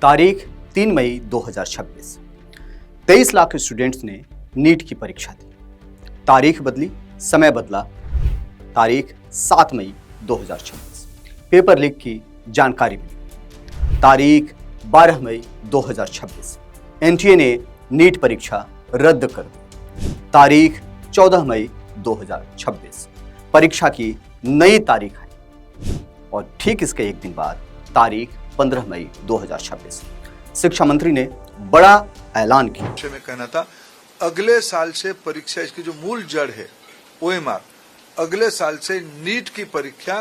तारीख 3 मई 2026। 23 लाख स्टूडेंट्स ने नीट की परीक्षा दी। तारीख बदली, समय बदला। तारीख 7 मई 2026। पेपर लीक की जानकारी मिली। तारीख 12 मई 2026। एनटीए ने नीट परीक्षा रद्द कर दी। तारीख 14 मई 2026। परीक्षा की नई तारीख आई और ठीक इसके एक दिन बाद तारीख 15 मई 2026 शिक्षा मंत्री ने बड़ा ऐलान किया। में कहना था अगले साल से परीक्षा, इसकी जो मूल जड़ है ओएमआर, अगले साल से नीट की परीक्षा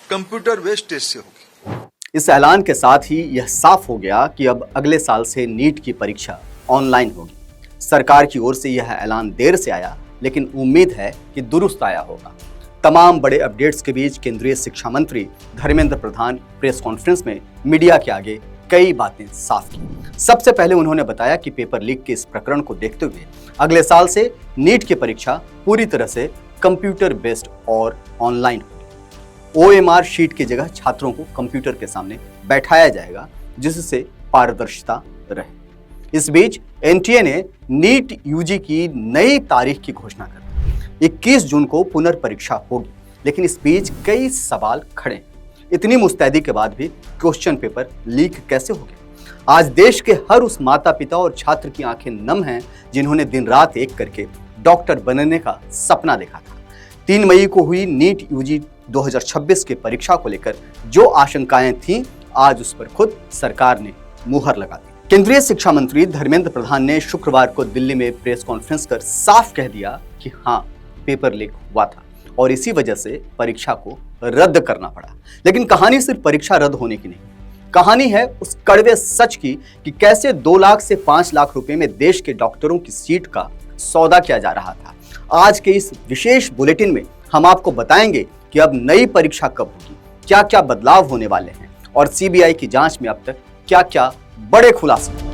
कंप्यूटर बेस्ड टेस्ट से होगी। इस ऐलान के साथ ही यह साफ हो गया कि अब अगले साल से नीट की परीक्षा ऑनलाइन होगी। सरकार की ओर से यह ऐलान देर से आया, लेकिन उम्मीद है कि दुरुस्त आया होगा। तमाम बड़े अपडेट्स के बीच केंद्रीय शिक्षा मंत्री धर्मेंद्र प्रधान प्रेस कॉन्फ्रेंस में मीडिया के आगे कई बातें साफ की। सबसे पहले उन्होंने बताया कि पेपर लीक के इस प्रकरण को देखते हुए अगले साल से नीट की परीक्षा पूरी तरह से कंप्यूटर बेस्ड और ऑनलाइन होगी। ओएमआर शीट की जगह छात्रों को कंप्यूटर के सामने बैठाया जाएगा, जिससे पारदर्शिता रहे। इस बीच एनटीए ने नीट यूजी की नई तारीख की घोषणा कर दी। 21 जून को पुनर्परीक्षा होगी, लेकिन इस बीच कई सवाल खड़े हैं। इतनी मुस्तैदी के बाद भी क्वेश्चन पेपर लीक कैसे हो गया? आज देश के हर उस माता पिता और छात्र की आंखें नम हैं जिन्होंने दिन रात एक करके डॉक्टर बनने का सपना देखा था। 3 मई को हुई नीट यूजी 2026 की परीक्षा को लेकर जो आशंकाएं थीं, आज उस पर खुद सरकार ने मुहर लगा दी। केंद्रीय शिक्षा मंत्री धर्मेंद्र प्रधान ने शुक्रवार को दिल्ली में प्रेस कॉन्फ्रेंस कर साफ कह दिया कि हाँ, पेपर लीक हुआ था और इसी वजह से परीक्षा को रद्द करना पड़ा। लेकिन कहानी सिर्फ परीक्षा रद्द होने की नहीं, कहानी है उस कड़वे सच की कि कैसे 2 लाख से 5 लाख रुपए में देश के डॉक्टरों की सीट का सौदा किया जा रहा था। आज के इस विशेष बुलेटिन में हम आपको बताएंगे कि अब नई परीक्षा कब होगी, क्या क्या बदलाव होने वाले हैं और सीबीआई की जांच में अब तक क्या क्या बड़े खुलासे।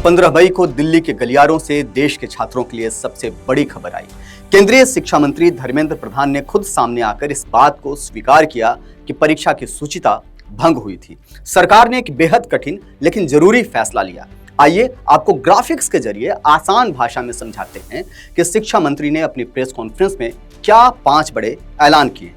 15 मई को दिल्ली के गलियारों से देश के छात्रों के लिए सबसे बड़ी खबर आई। केंद्रीय शिक्षा मंत्री धर्मेंद्र प्रधान ने खुद सामने आकर इस बात को स्वीकार किया कि परीक्षा की शुचिता भंग हुई थी। सरकार ने एक बेहद कठिन लेकिन जरूरी फैसला लिया। आइए आपको ग्राफिक्स के जरिए आसान भाषा में समझाते हैं कि शिक्षा मंत्री ने अपनी प्रेस कॉन्फ्रेंस में क्या 5 बड़े ऐलान किए।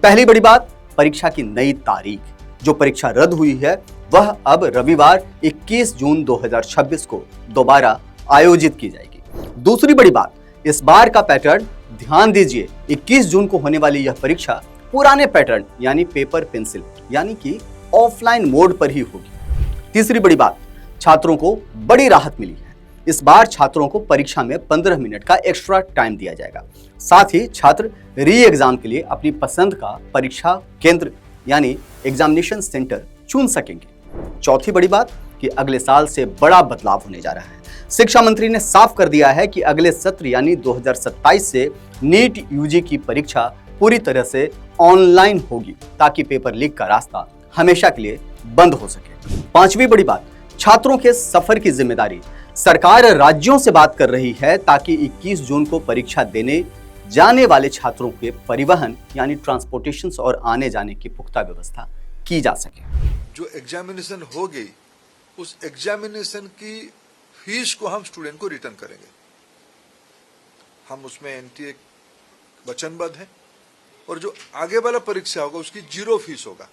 पहली बड़ी बात, परीक्षा की नई तारीख। जो परीक्षा रद्द हुई है वह अब रविवार 21 जून 2026 को दोबारा आयोजित की जाएगी। दूसरी बड़ी बात, इस बार का पैटर्न ध्यान दीजिए। 21 जून को होने वाली यह परीक्षा पुराने पैटर्न यानी पेपर पेंसिल यानी कि ऑफलाइन मोड पर ही होगी। तीसरी बड़ी बात, छात्रों को बड़ी राहत मिली है। इस बार छात्रों को परीक्षा में 15 मिनट का एक्स्ट्रा टाइम दिया जाएगा। साथ ही छात्र री एग्जाम के लिए अपनी पसंद का परीक्षा केंद्र यानी एग्जामिनेशन सेंटर चुन सकेंगे। चौथी बड़ी बात कि अगले साल से बड़ा बदलाव होने जा रहा है। शिक्षा मंत्री ने साफ कर दिया है कि अगले सत्र यानी 2027 से नीट यूजी की परीक्षा पूरी तरह से ऑनलाइन होगी, ताकि पेपर लीक का रास्ता हमेशा के लिए बंद हो सके। पांचवी बड़ी बात, छात्रों के सफर की जिम्मेदारी। सरकार राज्यों से बात कर रही है ताकि 21 जून को परीक्षा देने जाने वाले छात्रों के परिवहन यानी ट्रांसपोर्टेशन और आने जाने की पुख्ता व्यवस्था की जा सके। जो एग्जामिनेशन होगी उस एग्जामिनेशन की फीस को हम स्टूडेंट को रिटर्न करेंगे। हम उसमें एनटीए वचनबद्ध है और जो आगे वाला परीक्षा होगा उसकी 0 फीस होगा।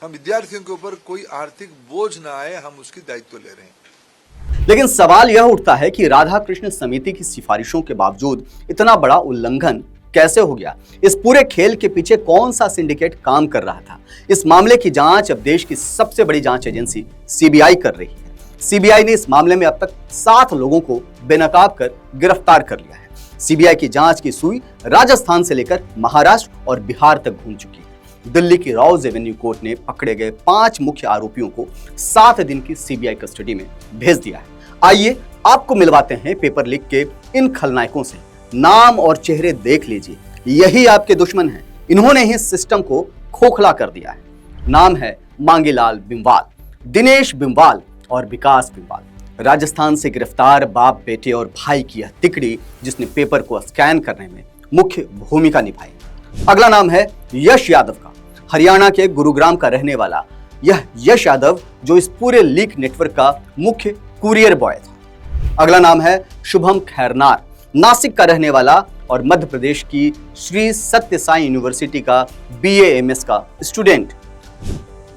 हम विद्यार्थियों के ऊपर कोई आर्थिक बोझ ना आए, हम उसकी दायित्व ले रहे हैं। लेकिन सवाल यह उठता है कि राधा कृष्ण समिति की सिफारिशों के बावजूद इतना बड़ा उल्लंघन कैसे हो गया? इस पूरे खेल के पीछे कौन सा सिंडिकेट काम कर रहा था? इस मामले की जांच अब देश की सबसे बड़ी जांच एजेंसी सीबीआई कर रही है। सीबीआई ने इस मामले में अब तक 7 लोगों को बेनकाब कर गिरफ्तार कर लिया है। सीबीआई की जांच की सुई राजस्थान से लेकर महाराष्ट्र और बिहार तक घूम चुकी है। दिल्ली की राउज एवेन्यू कोर्ट ने पकड़े गए 5 मुख्य आरोपियों को 7 दिन की सीबीआई कस्टडी में भेज दिया है। आइए आपको मिलवाते हैं पेपर लीक के इन खलनायकों से। नाम और चेहरे देख लीजिए, यही आपके दुश्मन हैं। इन्होंने ही सिस्टम को खोखला कर दिया है। नाम है मांगीलाल बिंवाल, दिनेश बिंवाल और विकास बिंवाल। राजस्थान से गिरफ्तार बाप बेटे और भाई की यह तिकड़ी, जिसने पेपर को स्कैन करने में मुख्य भूमिका निभाई। अगला नाम है यश यादव का। हरियाणा के गुरुग्राम का रहने वाला यह यश यादव जो इस पूरे लीक नेटवर्क का मुख्य कुरियर बॉय था। अगला नाम है शुभम खैरनार, नासिक का रहने वाला और मध्य प्रदेश की श्री सत्य साई यूनिवर्सिटी का BA MS का स्टूडेंट।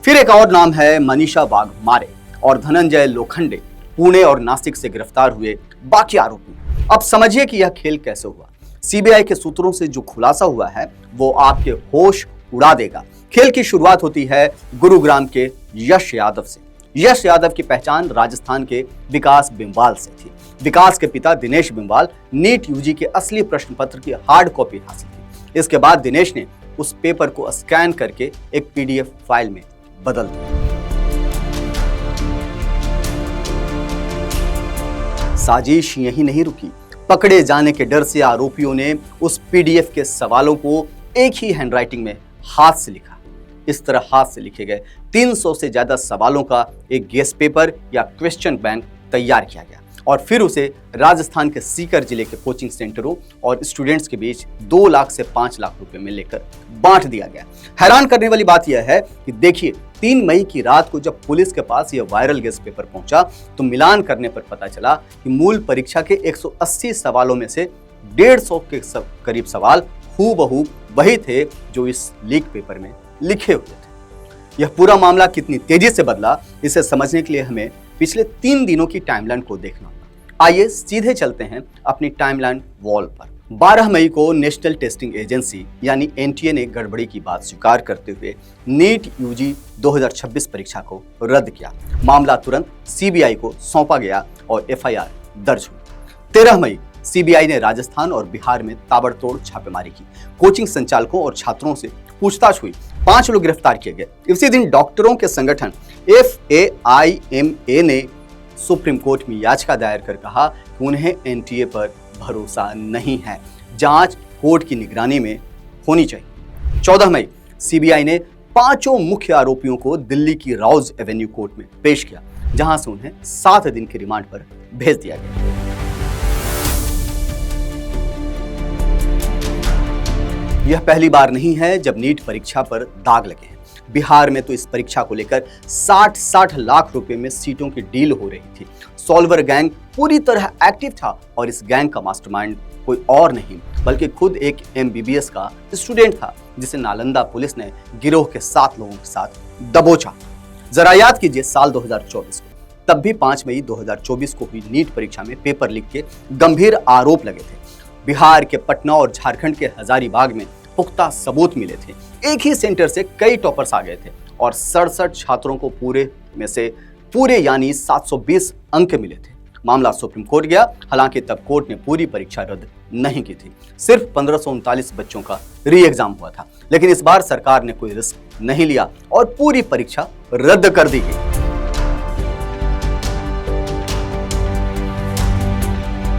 फिर एक और नाम है मनीषा वाघमारे और धनंजय लोखंडे, पुणे और नासिक से गिरफ्तार हुए बाकी आरोपी। अब समझिए कि यह खेल कैसे हुआ। CBI के सूत्रों से जो खुलासा हुआ है वो आपके होश उड़ा देगा। खेल की शुरुआत होती है गुरुग्राम के यश यादव से। यश यादव की पहचान राजस्थान के विकास बिंबाल से थी। विकास के पिता दिनेश बिंबाल नीट UG के असली प्रश्न पत्र की हार्ड कॉपी हासिल की। इसके बाद दिनेश ने उस पेपर को स्कैन करके एक PDF फाइल में बदल दिया। साजिश यही नहीं रुकी, पकड़े जाने के डर से आरोपियों ने उस PDF के सवालों को एक ही हैंडराइटिंग में हाथ से लिखा। इस तरह हाथ से लिखे गए 300 से ज्यादा सवालों का एक गेस पेपर या क्वेश्चन बैंक तैयार किया गया और फिर उसे राजस्थान के सीकर जिले के कोचिंग सेंटरों और स्टूडेंट्स के बीच 2 लाख से 5 लाख रुपए में लेकर बांट दिया गया। हैरान करने वाली बात यह है कि देखिए 3 मई की रात को जब पुलिस के पास यह वायरल गेस पेपर पहुंचा तो मिलान करने पर पता चला कि मूल परीक्षा के 180 सवालों में से 150 के करीब सवाल हूबहू वही थे जो इस लीक पेपर में लिखे हुए थे। यह पूरा मामला कितनी तेजी से बदला, इसे समझने के लिए हमें पिछले 3 दिनों की टाइमलाइन को देखना होगा। आइए सीधे चलते हैं अपनी टाइमलाइन वॉल पर। 12 मई को नेशनल टेस्टिंग एजेंसी यानी NTA ने गड़बड़ी की बात स्वीकार करते हुए नीट UG 2026 परीक्षा को रद्द किया। मामला तुरंत CBI को सौंपा गया और FIR दर्ज हुई। 13 मई CBI ने राजस्थान और बिहार में ताबड़तोड़ छापेमारी की। कोचिंग संचालकों और छात्रों से पूछताछ हुई। 5 लोग गिरफ्तार किए गए। इसी दिन डॉक्टरों के संगठन FAIMA ने सुप्रीम कोर्ट में याचिका दायर कर कहा कि उन्हें NTA पर भरोसा नहीं है, जांच कोर्ट की निगरानी में होनी चाहिए। 14 मई CBI ने 5 मुख्य आरोपियों को दिल्ली की राउज एवेन्यू कोर्ट में पेश किया, जहां से उन्हें 7 दिन के रिमांड पर भेज दिया गया। यह पहली बार नहीं है जब नीट परीक्षा पर दाग लगे हैं। बिहार में तो इस परीक्षा को लेकर 60 लाख रुपए में सीटों की डील हो रही थी। सॉल्वर गैंग पूरी तरह एक्टिव था और इस गैंग का मास्टरमाइंड कोई और नहीं बल्कि खुद एक MBBS का स्टूडेंट था, जिसे नालंदा पुलिस ने गिरोह के 7 लोगों के साथ दबोचा। जरा याद कीजिए साल 2024 को, तब भी 5 मई 2024 को हुई नीट परीक्षा में पेपर लीक के गंभीर आरोप लगे थे। बिहार के पटना और झारखंड के हजारीबाग में पुख्ता सबूत मिले थे। एक ही सेंटर से कई टॉपर्स आ गए थे और 67 छात्रों को पूरे यानी 720 अंक मिले थे। मामला सुप्रीम कोर्ट गया, हालांकि तब कोर्ट ने पूरी परीक्षा रद्द नहीं की थी। सिर्फ 1539 बच्चों का री एग्जाम हुआ था, लेकिन इस बार सरकार ने कोई रिस्क नहीं लिया और पूरी परीक्षा रद्द कर दी गई।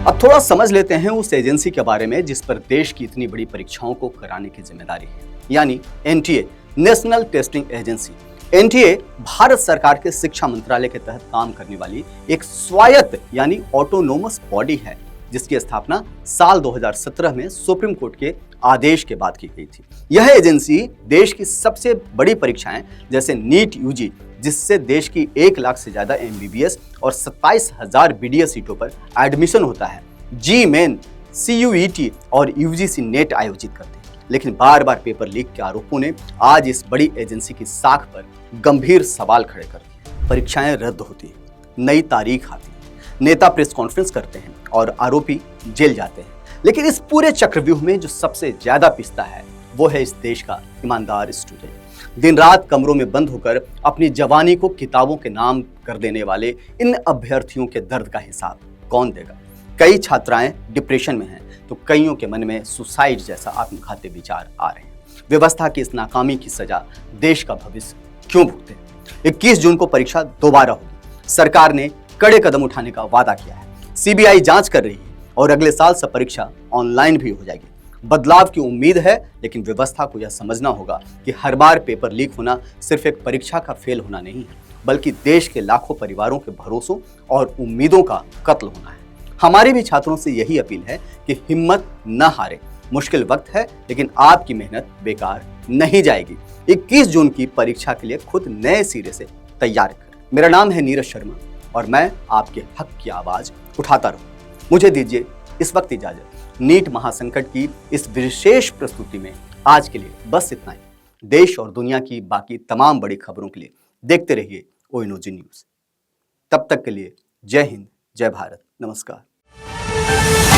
अब थोड़ा समझ लेते हैं उस एजेंसी के बारे में जिस पर देश की इतनी बड़ी परीक्षाओं को कराने की जिम्मेदारी है, यानी NTA, national testing agency. NTA Bharat सरकार के शिक्षा मंत्रालय के तहत काम करने वाली एक स्वायत्त यानी ऑटोनोमस बॉडी है, जिसकी स्थापना साल 2017 में सुप्रीम कोर्ट के आदेश के बाद की गई थी। यह एजेंसी देश की सबसे बड़ी परीक्षाएं जैसे नीट UG, जिससे देश की 1 लाख से ज्यादा MBBS और 27,000 BDS सीटों पर एडमिशन होता है, GMAIN, CUET और UGC नेट आयोजित करते हैं। लेकिन बार बार पेपर लीक के आरोपों ने आज इस बड़ी एजेंसी की साख पर गंभीर सवाल खड़े कर दिए। परीक्षाएं रद्द होती हैं, नई तारीख आती है, नेता प्रेस कॉन्फ्रेंस करते हैं और आरोपी जेल जाते हैं। लेकिन इस पूरे चक्रव्यूह में जो सबसे ज्यादा पिसता है वो है इस देश का ईमानदार स्टूडेंट। दिन रात कमरों में बंद होकर अपनी जवानी को किताबों के नाम कर देने वाले इन अभ्यर्थियों के दर्द का हिसाब कौन देगा। कई छात्राएं डिप्रेशन में हैं तो कईयों के मन में सुसाइड जैसा आत्मघाती विचार आ रहे हैं। व्यवस्था की इस नाकामी की सजा देश का भविष्य क्यों भुगते। 21 जून को परीक्षा दोबारा होगी। सरकार ने कड़े कदम उठाने का वादा किया है। CBI जांच कर रही है और अगले साल से परीक्षा ऑनलाइन भी हो जाएगी। बदलाव की उम्मीद है, लेकिन व्यवस्था को यह समझना होगा कि हर बार पेपर लीक होना सिर्फ एक परीक्षा का फेल होना नहीं है, बल्कि देश के लाखों परिवारों के भरोसों और उम्मीदों का कत्ल होना है। हमारी भी छात्रों से यही अपील है कि हिम्मत न हारे मुश्किल वक्त है, लेकिन आपकी मेहनत बेकार नहीं जाएगी। 21 जून की परीक्षा के लिए खुद नए सिरे से तैयार करें। मेरा नाम है नीरज शर्मा और मैं आपके हक की आवाज उठाता रहूं। मुझे दीजिए इस वक्त इजाजत। नीट महासंकट की इस विशेष प्रस्तुति में आज के लिए बस इतना ही। देश और दुनिया की बाकी तमाम बड़ी खबरों के लिए देखते रहिए ONOG न्यूज। तब तक के लिए जय हिंद, जय भारत, नमस्कार।